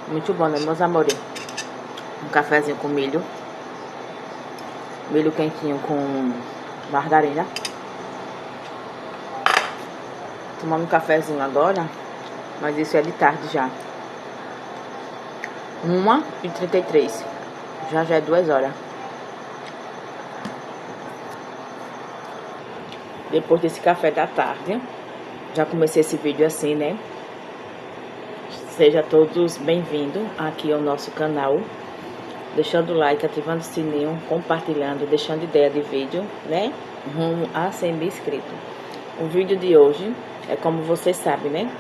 Muito bom, né, meus amores? Um cafezinho com milho. Milho quentinho com margarina. Tomando um cafezinho agora, mas isso é de tarde já. 1h33. Já é 2 horas. Depois desse café da tarde, já comecei esse vídeo assim, né? Seja todos bem-vindos aqui ao nosso canal. Deixando o like, ativando o sininho, compartilhando, deixando ideia de vídeo, né? Rumo a 100 mil inscritos. O vídeo de hoje é como vocês sabem, né?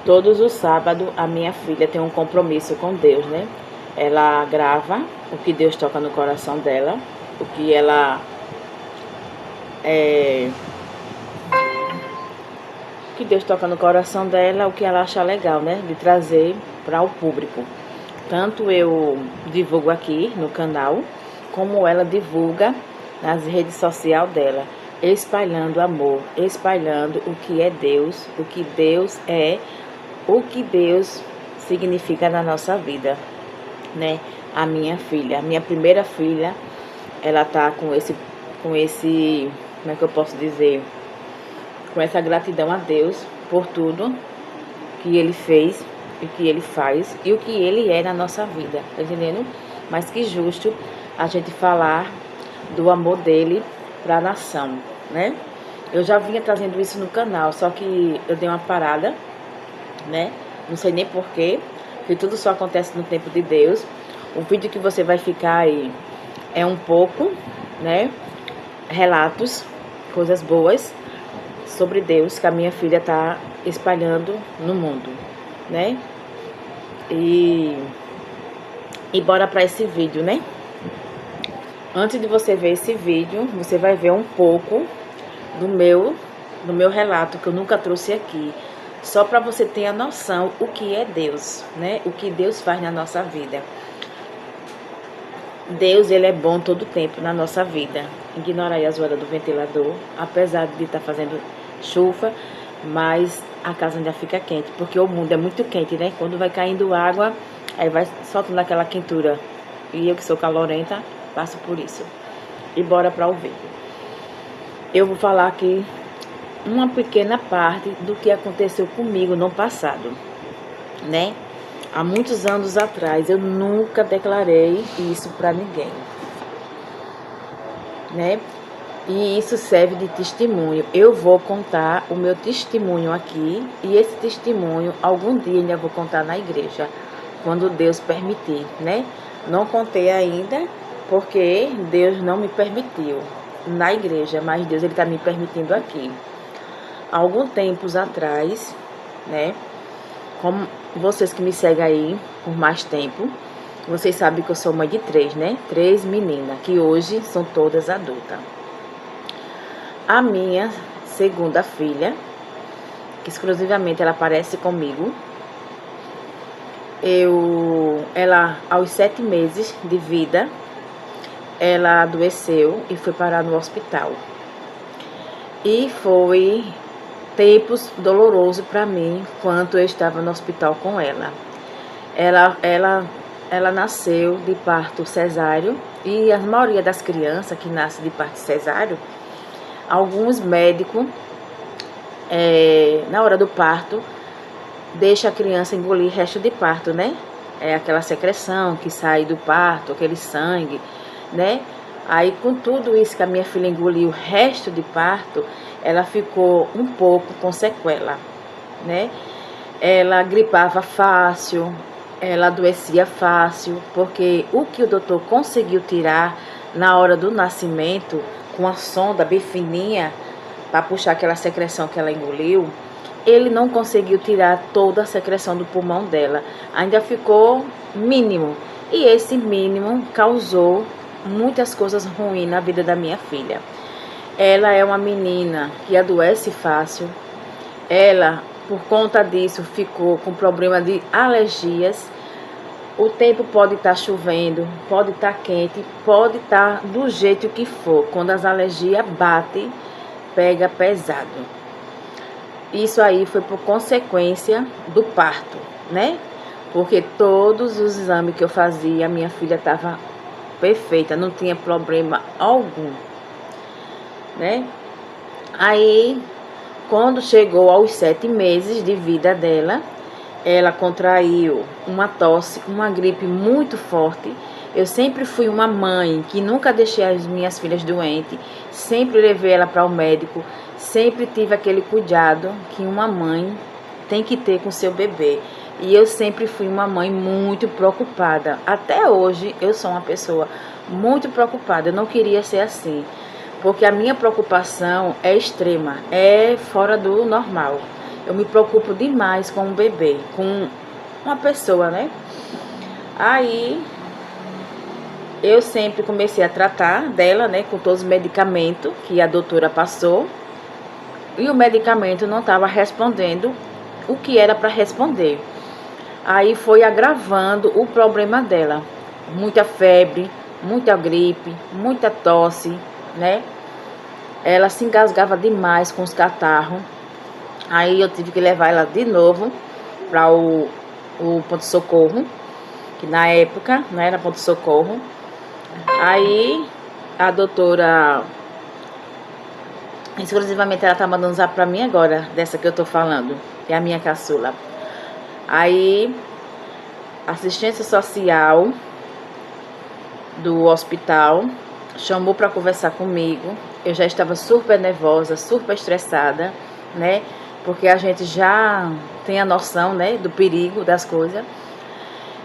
Todos os sábados a minha filha tem um compromisso com Deus, né? Ela grava o que Deus toca no coração dela, o que ela o que Deus toca no coração dela, o que ela acha legal, né? De trazer para o público. Tanto eu divulgo aqui no canal, como ela divulga nas redes sociais dela, espalhando amor, espalhando o que é Deus, o que Deus é, o que Deus significa na nossa vida, né? A minha filha, a minha primeira filha, ela tá com esse, como é que eu posso dizer? Com essa gratidão a Deus por tudo que Ele fez, o que Ele faz e o que Ele é na nossa vida, tá entendendo? Mas que justo a gente falar do amor dele para a nação, né? Eu já vinha trazendo isso no canal, só que eu dei uma parada, né? Não sei nem porquê, que tudo só acontece no tempo de Deus. O vídeo que você vai ficar aí é um pouco, né? Relatos, coisas boas sobre Deus que a minha filha tá espalhando no mundo, né? E bora para esse vídeo, né? Antes de você ver esse vídeo, você vai ver um pouco do meu relato que eu nunca trouxe aqui, só para você ter a noção o que é Deus, né? O que Deus faz na nossa vida. Deus, ele é bom todo tempo na nossa vida. Ignora aí as horas do ventilador, apesar de estar fazendo chuva, mas a casa ainda fica quente, porque o mundo é muito quente, né? Quando vai caindo água, aí vai soltando aquela quentura. E eu que sou calorenta, passo por isso. E bora para o vídeo. Eu vou falar aqui uma pequena parte do que aconteceu comigo no passado, né? Há muitos anos atrás, eu nunca declarei isso para ninguém, né? E isso serve de testemunho. Eu vou contar o meu testemunho aqui, e esse testemunho, algum dia ainda vou contar na igreja, quando Deus permitir, né? Não contei ainda, porque Deus não me permitiu na igreja, mas Deus, ele está me permitindo aqui. Há alguns tempos atrás, né? Como vocês que me seguem aí por mais tempo, vocês sabem que eu sou mãe de 3, né? 3 meninas, que hoje são todas adultas. A minha segunda filha, que exclusivamente ela aparece comigo, ela aos 7 meses de vida, ela adoeceu e foi parar no hospital. E foi tempos dolorosos para mim, quando eu estava no hospital com ela. Ela nasceu de parto cesáreo, e a maioria das crianças que nascem de parto cesáreo, alguns médicos, na hora do parto, deixa a criança engolir resto de parto, né? É aquela secreção que sai do parto, aquele sangue, né? Aí, com tudo isso que a minha filha engoliu, o resto de parto, ela ficou um pouco com sequela, né? Ela gripava fácil, ela adoecia fácil, porque o que o doutor conseguiu tirar na hora do nascimento, com a sonda bem fininha, para puxar aquela secreção que ela engoliu, ele não conseguiu tirar toda a secreção do pulmão dela. Ainda ficou mínimo. E esse mínimo causou muitas coisas ruins na vida da minha filha. Ela é uma menina que adoece fácil. Ela, por conta disso, ficou com problema de alergias. O tempo pode estar chovendo, pode estar quente, pode estar do jeito que for. Quando as alergias batem, pega pesado. isso aí foi por consequência do parto, né? Porque todos os exames que eu fazia, minha filha estava perfeita, não tinha problema algum, né? Aí, quando chegou aos 7 meses de vida dela, ela contraiu uma tosse, uma gripe muito forte. Eu sempre fui uma mãe que nunca deixei as minhas filhas doentes, sempre levei ela para o médico, sempre tive aquele cuidado que uma mãe tem que ter com seu bebê. E eu sempre fui uma mãe muito preocupada. Até hoje eu sou uma pessoa muito preocupada. Eu não queria ser assim, porque a minha preocupação é extrema, é fora do normal. Eu me preocupo demais com um bebê, com uma pessoa, né? Aí eu sempre comecei a tratar dela, né, com todos os medicamentos que a doutora passou. E o medicamento não estava respondendo o que era para responder. Aí foi agravando o problema dela. Muita febre, muita gripe, muita tosse, né? Ela se engasgava demais com os catarros. Aí eu tive que levar ela de novo para o pronto-socorro, que na época não era pronto-socorro. Aí a doutora, exclusivamente ela tá mandando zap para mim agora, dessa que eu tô falando, que é a minha caçula. Aí, assistência social do hospital chamou para conversar comigo. Eu já estava super nervosa, super estressada, né? Porque a gente já tem a noção, né, do perigo das coisas.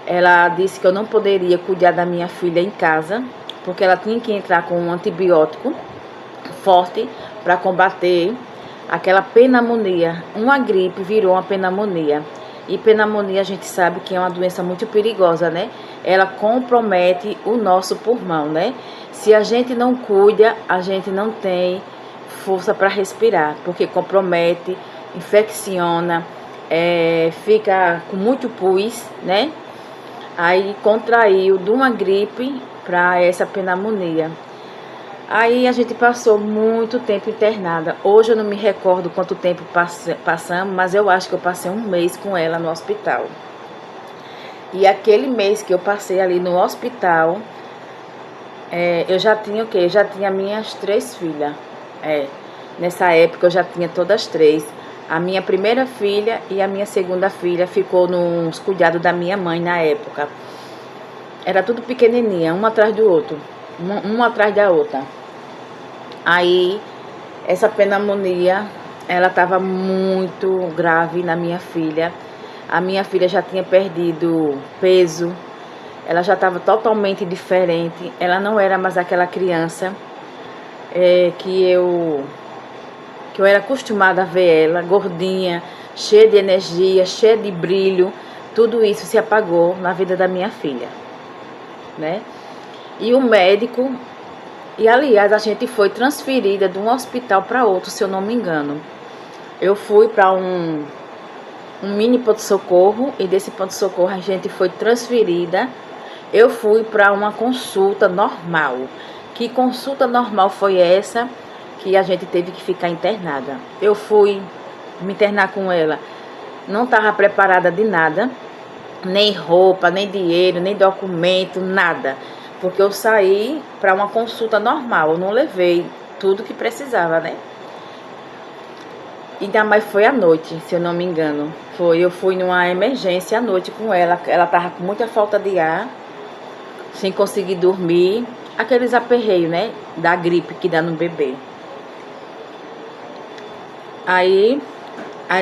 Ela disse que eu não poderia cuidar da minha filha em casa, porque ela tinha que entrar com um antibiótico forte para combater aquela pneumonia. Uma gripe virou uma pneumonia. E pneumonia a gente sabe que é uma doença muito perigosa, né? Ela compromete o nosso pulmão, né? Se a gente não cuida, a gente não tem força para respirar, porque compromete, infecciona, fica com muito pus, né? Aí contraiu de uma gripe para essa pneumonia. Aí a gente passou muito tempo internada. Hoje eu não me recordo quanto tempo passamos, mas eu acho que eu passei um mês com ela no hospital. E aquele mês que eu passei ali no hospital, eu já tinha o quê? Eu já tinha minhas 3 filhas. Nessa época eu já tinha todas as 3. A minha primeira filha e a minha segunda filha ficou nos cuidados da minha mãe na época. Era tudo pequenininha, uma atrás do outro. Uma atrás da outra. Aí, essa pneumonia, ela estava muito grave na minha filha. A minha filha já tinha perdido peso. Ela já estava totalmente diferente. Ela não era mais aquela criança que eu era acostumada a ver ela, gordinha, cheia de energia, cheia de brilho. Tudo isso se apagou na vida da minha filha, né? E o médico, e aliás a gente foi transferida de um hospital para outro, se eu não me engano. Eu fui para um mini pronto-socorro e desse pronto-socorro a gente foi transferida. Eu fui para uma consulta normal. Que consulta normal foi essa que a gente teve que ficar internada? Eu fui me internar com ela, não estava preparada de nada, nem roupa, nem dinheiro, nem documento, nada. Porque eu saí para uma consulta normal, eu não levei tudo que precisava, né? Ainda mais foi à noite, se eu não me engano. Eu fui numa emergência à noite com ela. Ela estava com muita falta de ar, sem conseguir dormir. Aqueles aperreios, né? Da gripe que dá no bebê. Aí,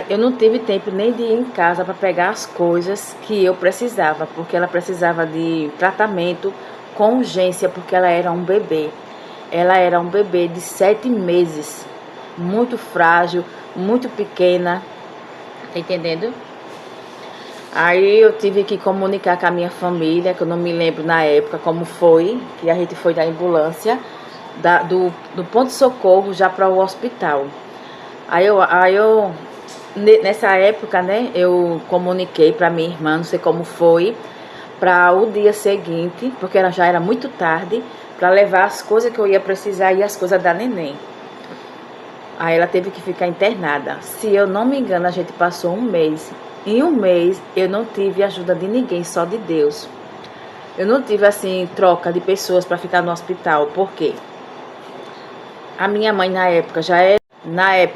eu não tive tempo nem de ir em casa para pegar as coisas que eu precisava. Porque ela precisava de tratamento com urgência, porque ela era um bebê. Ela era um bebê de 7 meses. Muito frágil, muito pequena. Tá entendendo? Aí eu tive que comunicar com a minha família, que eu não me lembro na época como foi, que a gente foi da ambulância, do ponto-socorro já para o hospital. Aí eu, nessa época, né, eu comuniquei para minha irmã, não sei como foi, para o dia seguinte, porque ela já era muito tarde, para levar as coisas que eu ia precisar e as coisas da neném. Aí ela teve que ficar internada. Se eu não me engano, a gente passou um mês. Em um mês eu não tive ajuda de ninguém, só de Deus. Eu não tive assim troca de pessoas para ficar no hospital. Por quê? A minha mãe na época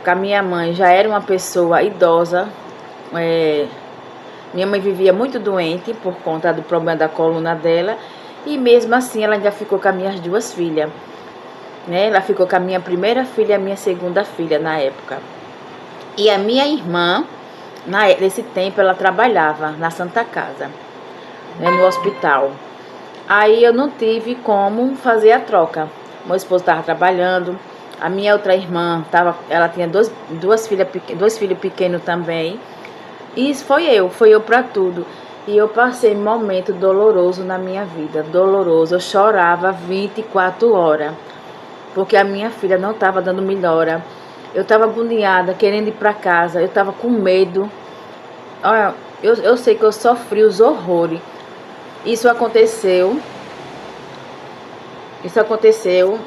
a minha mãe já era uma pessoa idosa. Minha mãe vivia muito doente por conta do problema da coluna dela. E mesmo assim ela ainda ficou com as minhas duas filhas. Né? Ela ficou com a minha primeira filha e a minha segunda filha na época. E a minha irmã, nesse tempo, ela trabalhava na Santa Casa, né, no hospital. Aí eu não tive como fazer a troca. Meu esposo estava trabalhando, a minha outra irmã ela tinha dois filhos pequenos também. E isso foi eu para tudo. E eu passei um momento doloroso na minha vida, doloroso. Eu chorava 24 horas. Porque a minha filha não estava dando melhora. Eu estava agoniada, querendo ir para casa. Eu estava com medo. Olha, eu sei que eu sofri os horrores. Isso aconteceu.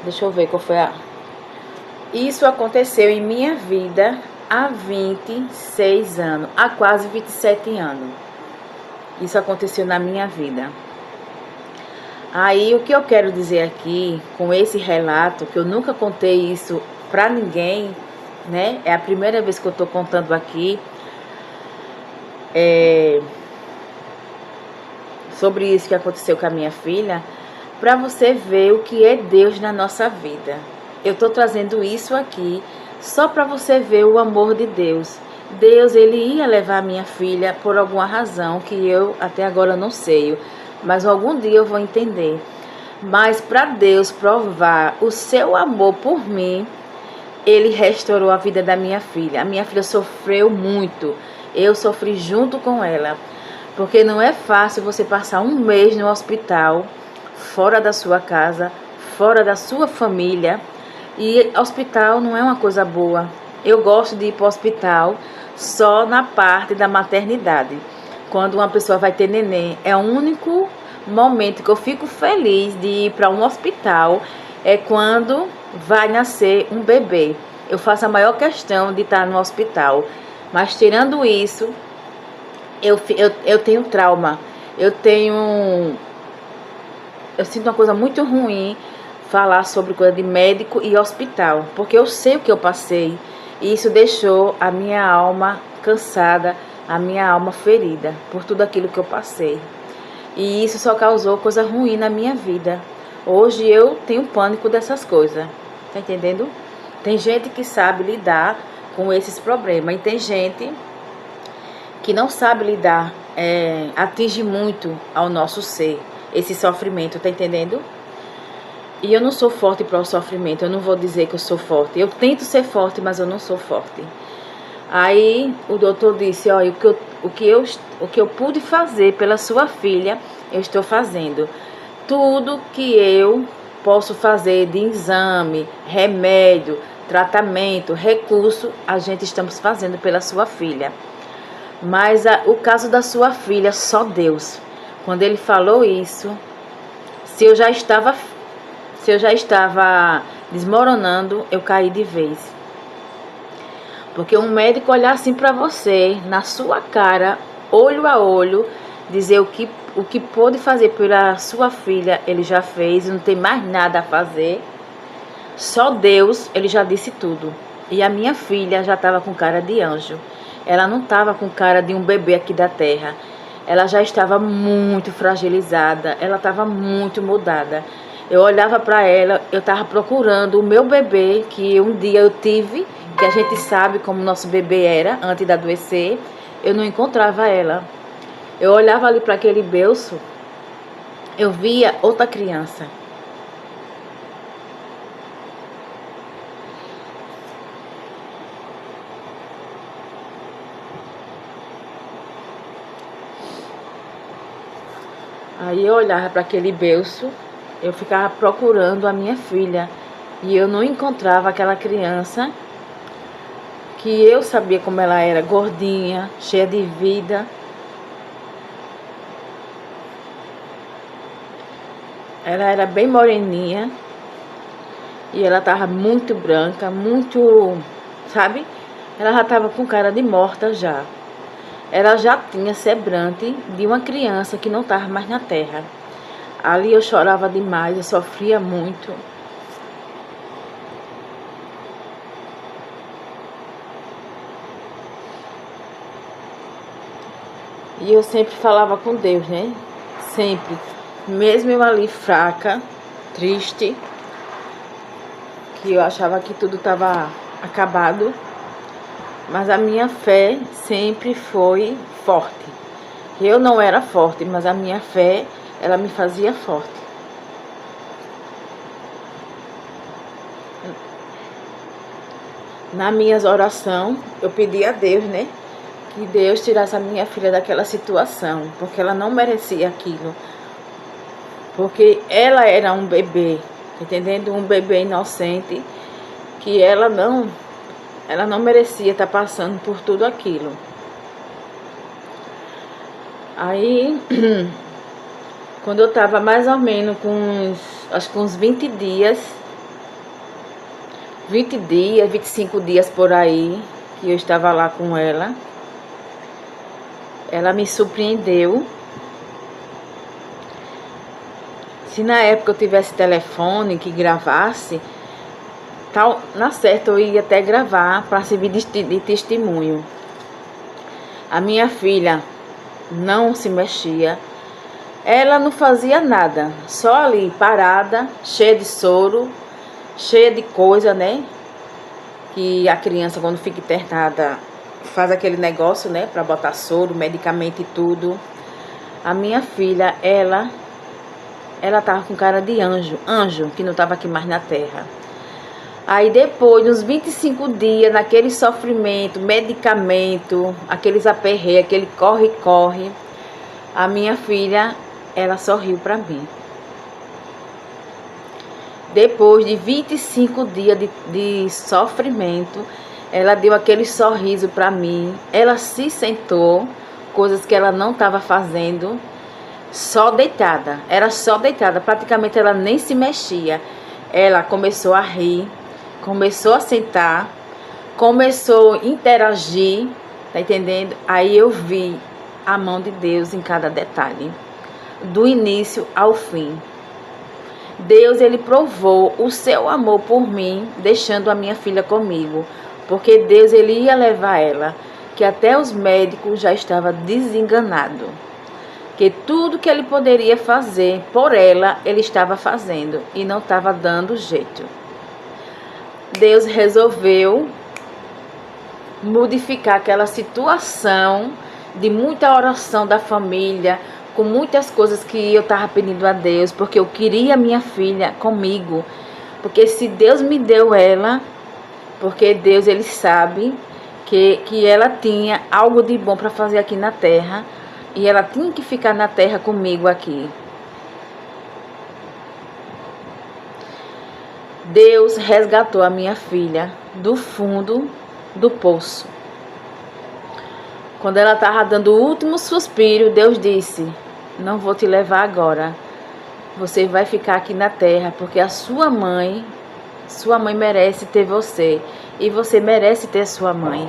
Deixa eu ver qual foi a... Isso aconteceu em minha vida há 26 anos. Há quase 27 anos. Isso aconteceu na minha vida. Aí o que eu quero dizer aqui com esse relato, que eu nunca contei isso pra ninguém, né? É a primeira vez que eu tô contando aqui sobre isso que aconteceu com a minha filha, pra você ver o que é Deus na nossa vida. Eu tô trazendo isso aqui só pra você ver o amor de Deus. Deus, ele ia levar a minha filha por alguma razão que eu até agora não sei. Mas algum dia eu vou entender. Mas para Deus provar o seu amor por mim, ele restaurou a vida da minha filha. A minha filha sofreu muito. Eu sofri junto com ela. Porque não é fácil você passar um mês no hospital, fora da sua casa, fora da sua família. E hospital não é uma coisa boa. Eu gosto de ir para o hospital só na parte da maternidade. Quando uma pessoa vai ter neném, é o único momento que eu fico feliz de ir para um hospital, é quando vai nascer um bebê. Eu faço a maior questão de estar no hospital. Mas tirando isso, eu tenho trauma. Eu sinto uma coisa muito ruim falar sobre coisa de médico e hospital, porque eu sei o que eu passei. E isso deixou a minha alma cansada, a minha alma ferida por tudo aquilo que eu passei. E isso só causou coisa ruim na minha vida. Hoje eu tenho pânico dessas coisas. Tá entendendo? Tem gente que sabe lidar com esses problemas. E tem gente que não sabe lidar. Atinge muito ao nosso ser esse sofrimento. Tá entendendo? E eu não sou forte para o sofrimento. Eu não vou dizer que eu sou forte. Eu tento ser forte, mas eu não sou forte. Aí o doutor disse, olha, o que eu pude fazer pela sua filha, eu estou fazendo. Tudo que eu posso fazer de exame, remédio, tratamento, recurso, a gente estamos fazendo pela sua filha. Mas o caso da sua filha, só Deus. Quando ele falou isso, se eu já estava desmoronando, eu caí de vez. Porque um médico olhar assim para você, na sua cara, olho a olho, dizer o que pôde fazer pela sua filha, ele já fez, não tem mais nada a fazer. Só Deus, ele já disse tudo. E a minha filha já estava com cara de anjo. Ela não estava com cara de um bebê aqui da terra. Ela já estava muito fragilizada, ela estava muito mudada. Eu olhava para ela, eu estava procurando o meu bebê, que um dia eu tive, que a gente sabe como nosso bebê era antes de adoecer. Eu não encontrava ela. Eu olhava ali para aquele berço, eu via outra criança. Aí eu olhava para aquele berço, eu ficava procurando a minha filha e eu não encontrava aquela criança que eu sabia como ela era, gordinha, cheia de vida. Ela era bem moreninha e ela estava muito branca, muito sabe? Ela já estava com cara de morta já. Ela já tinha semblante de uma criança que não estava mais na terra. Ali eu chorava demais, eu sofria muito. E eu sempre falava com Deus, né? Sempre. Mesmo eu ali fraca, triste, que eu achava que tudo estava acabado, mas a minha fé sempre foi forte. Eu não era forte, mas a minha fé, ela me fazia forte. Nas minhas orações, eu pedi a Deus, né? Que Deus tirasse a minha filha daquela situação, porque ela não merecia aquilo. Porque ela era um bebê, entendendo? Um bebê inocente, que ela não merecia estar passando por tudo aquilo. Aí, quando eu estava mais ou menos acho que uns 20 dias, 25 dias por aí, que eu estava lá com ela, ela me surpreendeu. Se na época eu tivesse telefone que gravasse, tal, na certa eu ia até gravar para servir de testemunho. A minha filha não se mexia, ela não fazia nada, só ali parada, cheia de soro, cheia de coisa, né? Que a criança, quando fica internada, faz aquele negócio, né? Para botar soro, medicamento e tudo. A minha filha, ela tava com cara de anjo que não tava aqui mais na terra. Aí depois, uns 25 dias, naquele sofrimento, medicamento, aqueles aperreios, aquele corre-corre, a minha filha, ela sorriu para mim. Depois de 25 dias de sofrimento, ela deu aquele sorriso para mim. Ela se sentou, coisas que ela não estava fazendo, só deitada. Era só deitada, praticamente ela nem se mexia. Ela começou a rir, começou a sentar, começou a interagir, tá entendendo? Aí eu vi a mão de Deus em cada detalhe, do início ao fim. Deus, ele provou o seu amor por mim, deixando a minha filha comigo, porque Deus, ele ia levar ela, que até os médicos já estavam desenganados, que tudo que ele poderia fazer por ela, ele estava fazendo e não estava dando jeito. Deus resolveu modificar aquela situação de muita oração da família, com muitas coisas que eu estava pedindo a Deus, porque eu queria minha filha comigo. Porque se Deus me deu ela, porque Deus, ele sabe que ela tinha algo de bom para fazer aqui na terra, e ela tinha que ficar na terra comigo aqui. Deus resgatou a minha filha do fundo do poço. Quando ela estava dando o último suspiro, Deus disse: não vou te levar agora. Você vai ficar aqui na terra, porque a sua mãe merece ter você. E você merece ter sua mãe.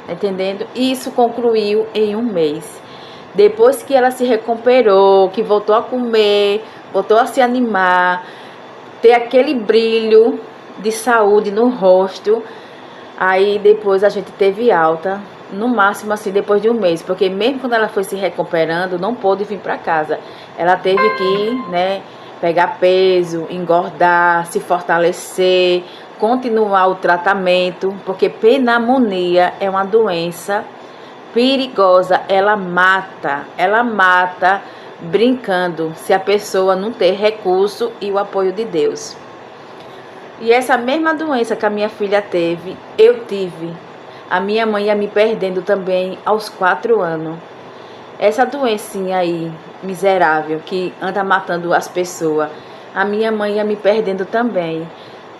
Entendendo? E isso concluiu em um mês. Depois que ela se recuperou, que voltou a comer, voltou a se animar, ter aquele brilho de saúde no rosto, aí depois a gente teve alta. No máximo assim depois de um mês, porque mesmo quando ela foi se recuperando, não pôde vir para casa. Ela teve que, né, pegar peso, engordar, se fortalecer, continuar o tratamento, porque pneumonia é uma doença perigosa, ela mata brincando, se a pessoa não ter recurso e o apoio de Deus. E essa mesma doença que a minha filha teve, eu tive. A minha mãe ia me perdendo também aos 4 anos. Essa doencinha aí, miserável, que anda matando as pessoas, a minha mãe ia me perdendo também.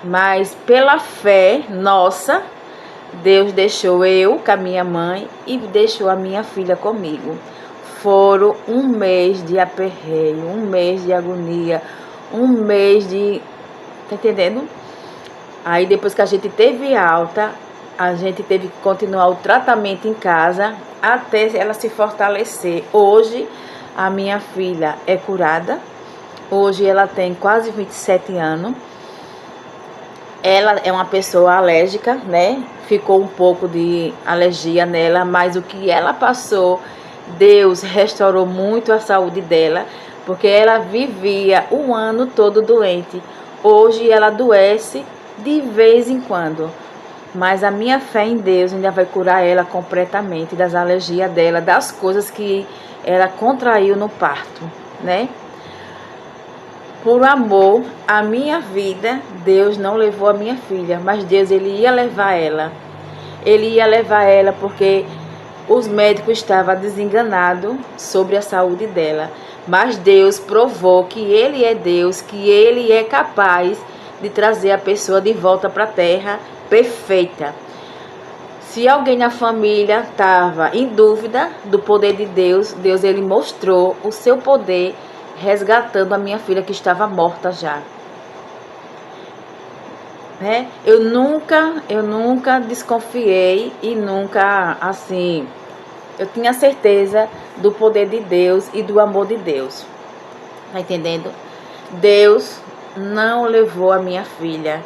Mas pela fé nossa, Deus deixou eu com a minha mãe e deixou a minha filha comigo. Foram um mês de aperreio, um mês de agonia, um mês de... Tá entendendo? Aí depois que a gente teve alta, A gente teve que continuar o tratamento em casa até ela se fortalecer. Hoje, a minha filha é curada. Hoje ela tem quase 27 anos. Ela é uma pessoa alérgica, né? Ficou um pouco de alergia nela, mas o que ela passou, Deus restaurou muito a saúde dela, porque ela vivia o ano todo doente. Hoje ela adoece de vez em quando. Mas a minha fé em Deus ainda vai curar ela completamente das alergias dela, das coisas que ela contraiu no parto, né? Por amor à minha vida, Deus não levou a minha filha, mas Deus, Ele ia levar ela. Ele ia levar ela porque os médicos estavam desenganados sobre a saúde dela. Mas Deus provou que Ele é Deus, que Ele é capaz de trazer a pessoa de volta para a terra perfeita. Se alguém na família estava em dúvida do poder de Deus, Deus ele mostrou o seu poder resgatando a minha filha que estava morta já. Né? Eu nunca desconfiei e nunca, assim, eu tinha certeza do poder de Deus e do amor de Deus. Tá entendendo? Deus não levou a minha filha,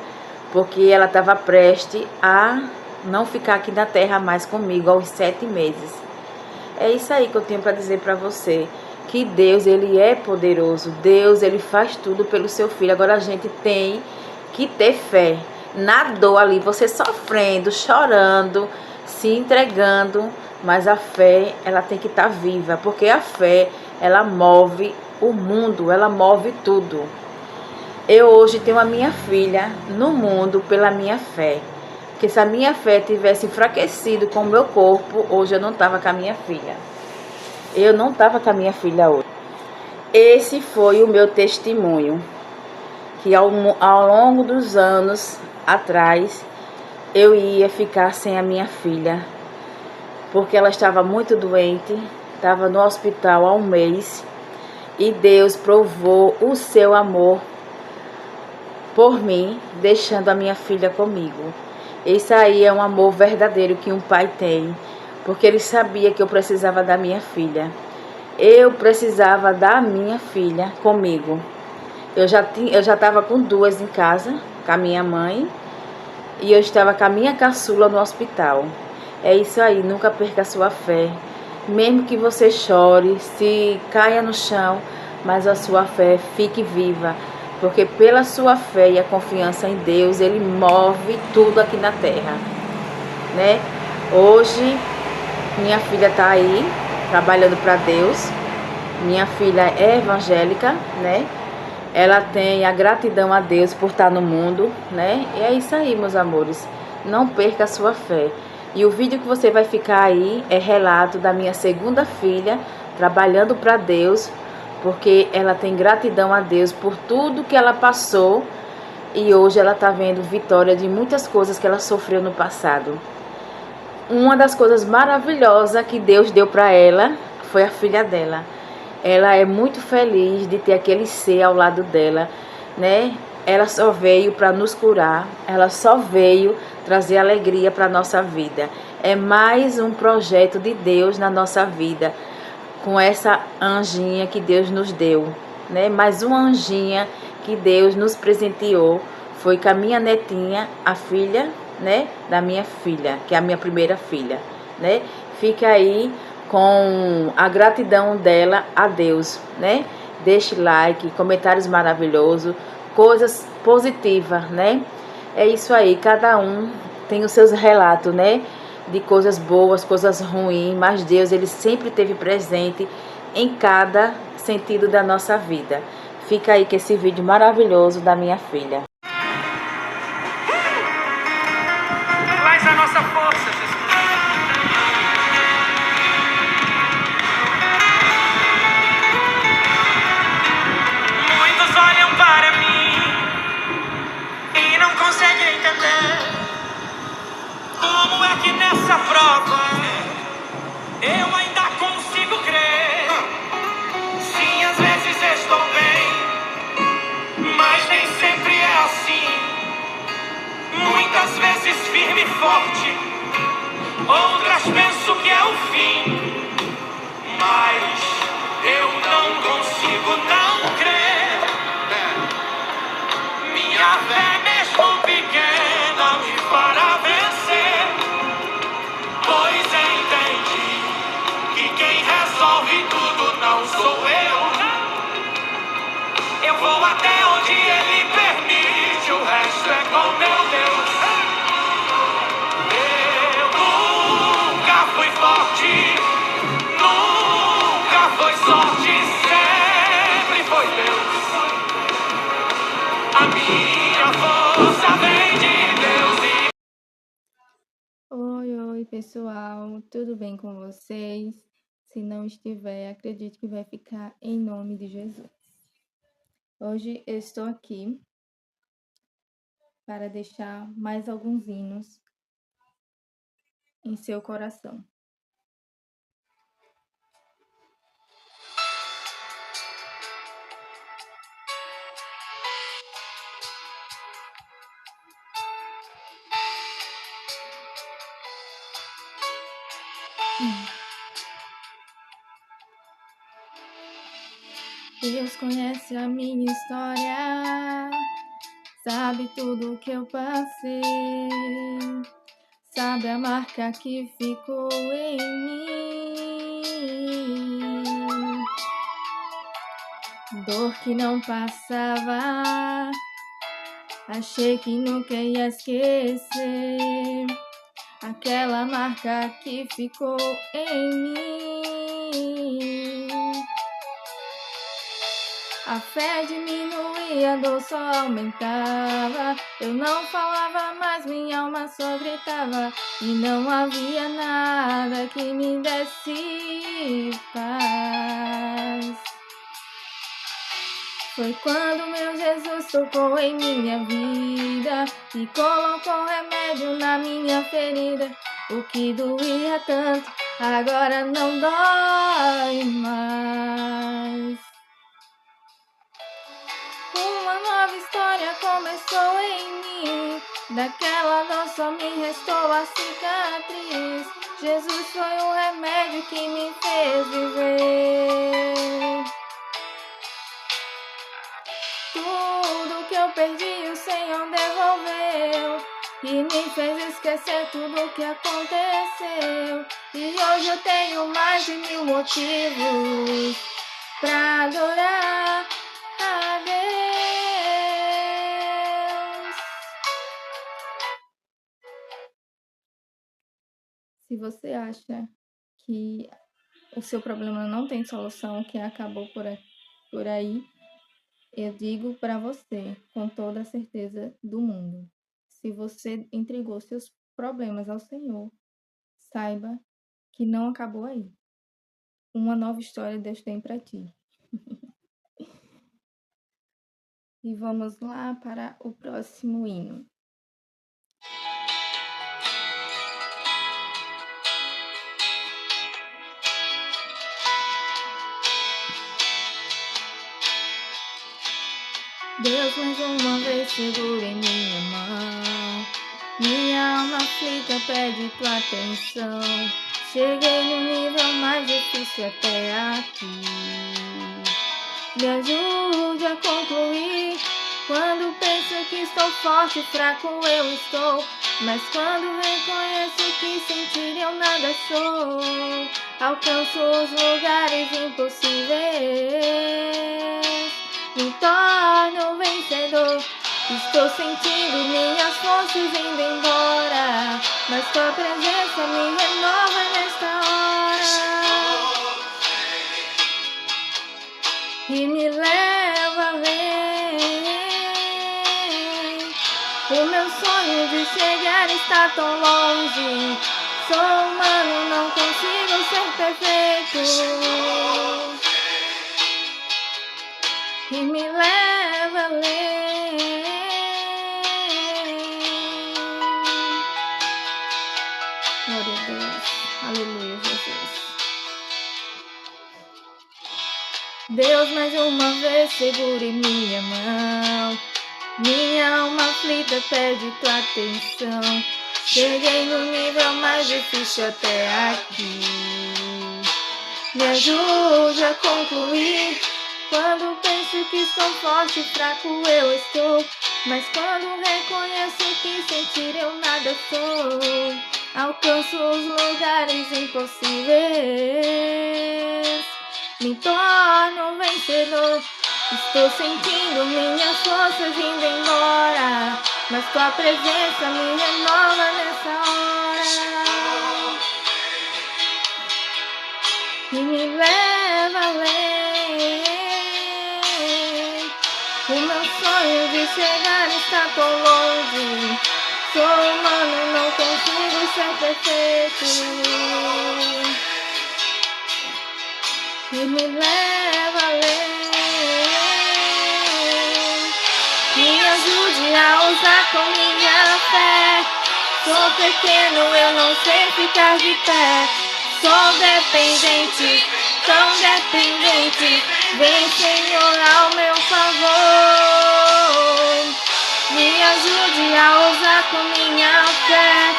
porque ela estava prestes a não ficar aqui na terra mais comigo aos 7 meses. É isso aí que eu tenho para dizer para você, que Deus, ele é poderoso, Deus, ele faz tudo pelo seu filho. Agora a gente tem que ter fé na dor ali, você sofrendo, chorando, se entregando, mas a fé, ela tem que estar viva, porque a fé, ela move o mundo, ela move tudo. Eu hoje tenho a minha filha no mundo pela minha fé, porque se a minha fé tivesse enfraquecido com o meu corpo, hoje eu não estava com a minha filha. Eu não estava com a minha filha hoje. Esse foi o meu testemunho, que ao longo dos anos atrás, eu ia ficar sem a minha filha, porque ela estava muito doente, estava no hospital há um mês, e Deus provou o seu amor por mim, deixando a minha filha comigo. Esse aí é um amor verdadeiro que um pai tem, porque ele sabia que eu precisava da minha filha. Eu precisava da minha filha comigo. Eu já estava com 2 em casa, com a minha mãe, e eu estava com a minha caçula no hospital. É isso aí, nunca perca a sua fé. Mesmo que você chore, se caia no chão, mas a sua fé fique viva. Porque pela sua fé e a confiança em Deus, Ele move tudo aqui na terra, né? Hoje, minha filha está aí, trabalhando para Deus. Minha filha é evangélica, né? Ela tem a gratidão a Deus por estar no mundo, né? E é isso aí, meus amores. Não perca a sua fé. E o vídeo que você vai ficar aí é relato da minha segunda filha, trabalhando para Deus, porque ela tem gratidão a Deus por tudo que ela passou e hoje ela está vendo vitória de muitas coisas que ela sofreu no passado. Uma das coisas maravilhosas que Deus deu para ela foi a filha dela. Ela é muito feliz de ter aquele ser ao lado dela, né? Ela só veio para nos curar, ela só veio trazer alegria para a nossa vida. É mais um projeto de Deus na nossa vida, com essa anjinha que Deus nos deu, né? Mais uma anjinha que Deus nos presenteou, foi com a minha netinha, a filha, né, da minha filha, que é a minha primeira filha, né? Fica aí com a gratidão dela a Deus, né? Deixe like, comentários maravilhosos, coisas positivas, né? É isso aí, cada um tem os seus relatos, né? De coisas boas, coisas ruins, mas Deus, ele sempre esteve presente em cada sentido da nossa vida. Fica aí com esse vídeo maravilhoso da minha filha. Faz a nossa força, Jesus. Muitos olham para mim e não conseguem entender como é que nessa prova eu ainda consigo crer. Sim, às vezes estou bem, mas nem sempre é assim. Muitas vezes vezes firme e forte, outras penso que é o fim. Mas eu não consigo não crer. Minha fé mesmo pequena me fará vencer, pois entendi que quem resolve tudo não sou eu. Eu vou até onde Ele permite, o resto é com meu Deus. Eu nunca fui forte, nunca foi sorte, sempre foi Deus. A minha força vem de Deus. Oi, pessoal, tudo bem com vocês? Se não estiver, acredito que vai ficar em nome de Jesus. Hoje eu estou aqui para deixar mais alguns hinos em seu coração. Deus conhece a minha história, sabe tudo o que eu passei, sabe a marca que ficou em mim. Dor que não passava, achei que nunca ia esquecer, aquela marca que ficou em mim. A fé diminuía, a dor só aumentava, eu não falava mais, minha alma só gritava, e não havia nada que me desse paz. Foi quando meu Jesus tocou em minha vida e colocou remédio na minha ferida. O que doía tanto agora não dói mais. Uma nova história começou em mim, daquela dor só me restou a cicatriz. Jesus foi o remédio que me fez viver. Tudo que eu perdi o Senhor devolveu e me fez esquecer tudo o que aconteceu. E hoje eu tenho mais de 1000 motivos pra adorar a Deus. Se você acha que o seu problema não tem solução, que acabou por aí, eu digo para você, com toda a certeza do mundo, se você entregou seus problemas ao Senhor, saiba que não acabou aí. Uma nova história Deus tem para ti. E vamos lá para o próximo hino. Deus mais uma vez segura em minha mão, minha alma aflita pede tua atenção. Cheguei no nível mais difícil até aqui, me ajude a concluir. Quando penso que estou forte, fraco eu estou, mas quando reconheço que sem ti eu nada sou, alcanço os lugares impossíveis, me torno vencedor. Estou sentindo minhas forças indo embora, mas tua presença me renova nesta hora e me leva além. O meu sonho de chegar está tão longe, sou humano, não consigo ser perfeito, e me leva além. Glória a Deus, aleluia, Jesus. Deus mais uma vez segure minha mão, minha alma aflita pede tua atenção. Cheguei no nível mais difícil até aqui. Me ajude a concluir. Quando penso que sou forte e fraco eu estou, mas quando reconheço que sentir eu nada sou, alcanço os lugares impossíveis, me torno vencedor. Estou sentindo minhas forças indo embora, mas tua presença me renova nessa hora e me leva além. O meu sonho de chegar está tão longe. Sou humano, não consigo ser perfeito. E me leva além. Me ajude a usar com minha fé. Sou pequeno, eu não sei ficar de pé. Sou dependente, tão dependente. Vem, Senhor, ao meu favor. Me ajude a usar com minha fé.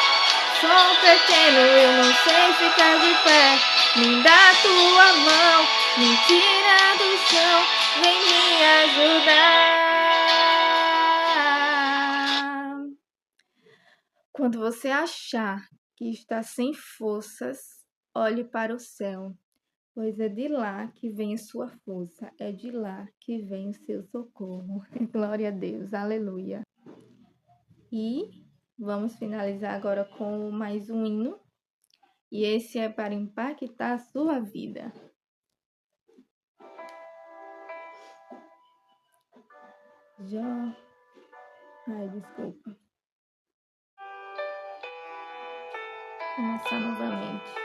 Sou pequeno, eu não sei ficar de pé. Me dá tua mão, me tira do chão. Vem me ajudar. Quando você achar que está sem forças, olhe para o céu, pois é de lá que vem a sua força, é de lá que vem o seu socorro. Glória a Deus, aleluia. E vamos finalizar agora com mais um hino, e esse é para impactar a sua vida. Desculpa. Começar novamente.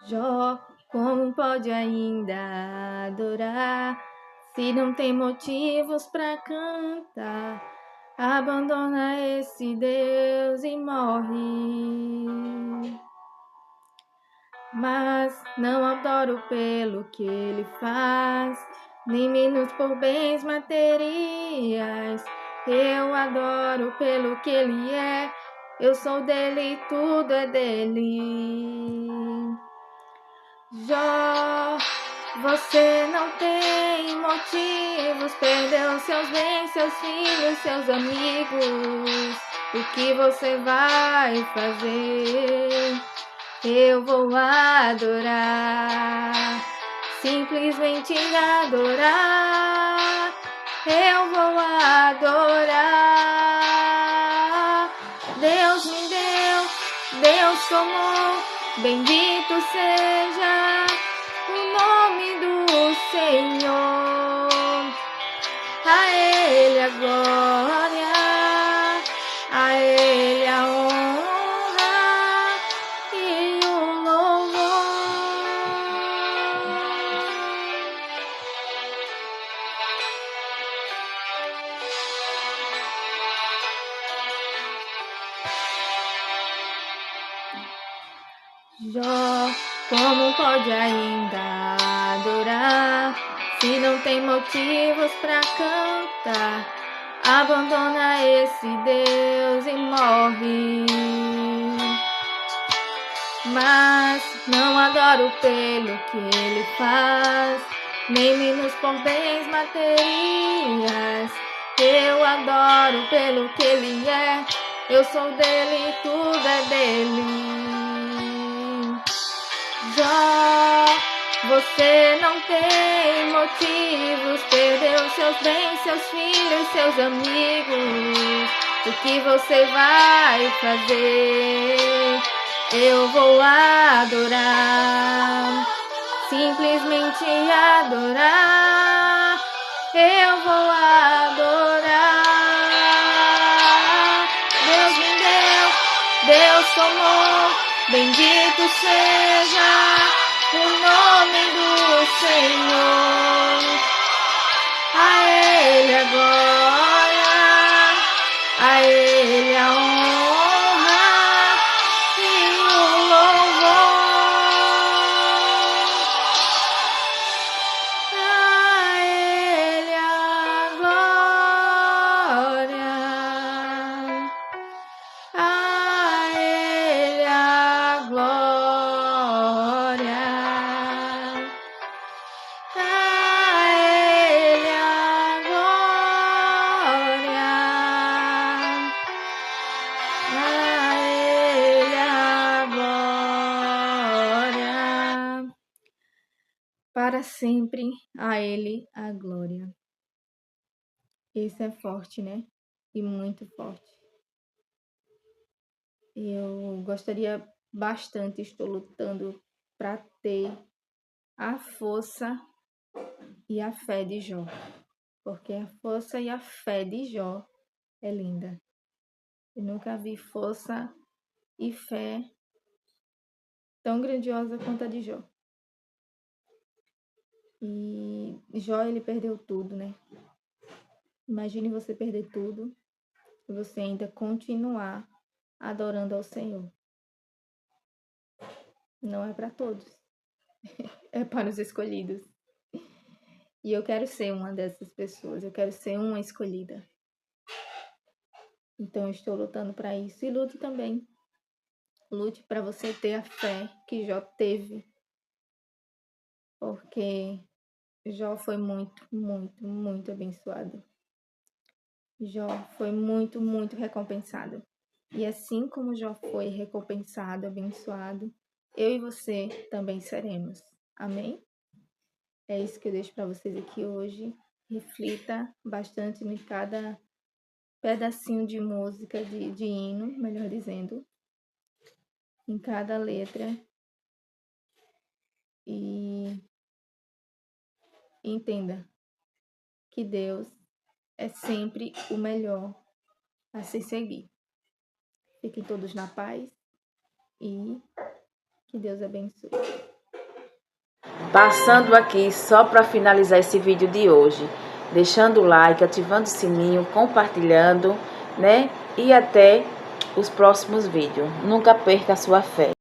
Jó, como pode ainda adorar se não tem motivos para cantar? Abandona esse Deus e morre. Mas não adoro pelo que ele faz, nem menos por bens materiais. Eu adoro pelo que ele é, eu sou dele e tudo é dele. Jó, você não tem motivos, perdeu seus bens, seus filhos, seus amigos. O que você vai fazer? Eu vou adorar, simplesmente adorar. Eu vou adorar. Deus me deu, Deus tomou, bendito seja o nome do Senhor. A Ele a glória, a Ele a honra e o louvor. Jó, como pode ainda adorar se não tem motivos para cantar? Abandona esse Deus e morre. Mas não adoro pelo que ele faz, nem menos por bens materiais. Eu adoro pelo que ele é, eu sou dele e tudo é dele. Jó, você não tem motivos, perdeu seus bens, seus filhos, seus amigos. O que você vai fazer? Eu vou adorar, simplesmente adorar. Eu vou adorar. Deus me deu, Deus tomou, bendito seja o nome do Senhor. A Ele a glória, a Ele a honra e o louvor. A Ele a glória. para sempre a Ele a glória. Isso é forte, né? E muito forte. Eu gostaria bastante, estou lutando para ter a força e a fé de Jó. Porque a força e a fé de Jó é linda. Eu nunca vi força e fé tão grandiosa quanto a de Jó. E Jó, ele perdeu tudo, né? Imagine você perder tudo e você ainda continuar adorando ao Senhor. Não é para todos. É para os escolhidos. E eu quero ser uma dessas pessoas. Eu quero ser uma escolhida. Então eu estou lutando para isso. E lute também. Lute para você ter a fé que Jó teve. Porque Jó foi muito, muito, muito abençoado. Jó foi muito, muito recompensado. E assim como Jó foi recompensado, abençoado, eu e você também seremos. Amém? É isso que eu deixo para vocês aqui hoje. Reflita bastante em cada pedacinho de música, de hino, melhor dizendo, em cada letra. E entenda que Deus é sempre o melhor a se seguir. Fiquem todos na paz e que Deus abençoe. Passando aqui só para finalizar esse vídeo de hoje, deixando o like, ativando o sininho, compartilhando, né? E até os próximos vídeos. Nunca perca a sua fé.